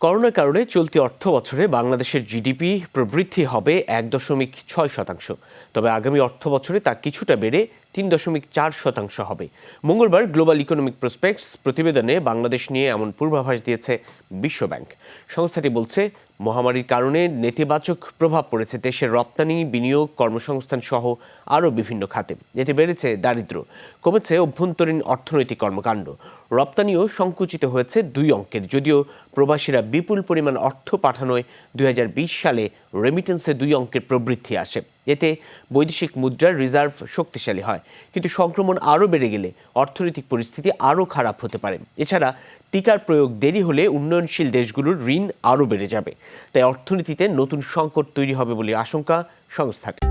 করোনার কারণে চলতি অর্থ বছরে বাংলাদেশের জিডিপি প্রবৃদ্ধি হবে 1.6%। তবে আগামী অর্থ বছরে তা কিছুটা বেড়ে 3.4% হবে। মঙ্গলবার গ্লোবাল ইকোনমিক প্রসপেক্টস প্রতিবেদনে বাংলাদেশ নিয়ে এমন পূর্বাভাস দিয়েছে বিশ্বব্যাংক। সংস্থাটি বলছে, মহামারীর কারণে নেতিবাচক প্রভাব পড়েছে দেশের রপ্তানি, বিনিয়োগ, কর্মসংস্থান সহ আরও বিভিন্ন খাতে। এতে বেড়েছে দারিদ্র্য, কমেছে অভ্যন্তরীণ অর্থনৈতিক কর্মকাণ্ড। রপ্তানিও সংকুচিত হয়েছে 2 অঙ্কের, যদিও প্রবাসীরা বিপুল পরিমাণ অর্থ পাঠানোয় 2020 সালে রেমিটেন্সে 2 অঙ্কের প্রবৃদ্ধি আসে। এতে বৈদেশিক মুদ্রার রিজার্ভ শক্তিশালী হয়, কিন্তু সংক্রমণ আরও বেড়ে গেলে অর্থনৈতিক পরিস্থিতি আরও খারাপ হতে পারে। এছাড়া টিকার প্রয়োগ দেরি হলে উন্নয়নশীল দেশগুলোর ঋণ আরও বেড়ে যাবে। তাই অর্থনীতিতে নতুন সংকট তৈরি হবে বলে আশঙ্কা সংস্থাটির।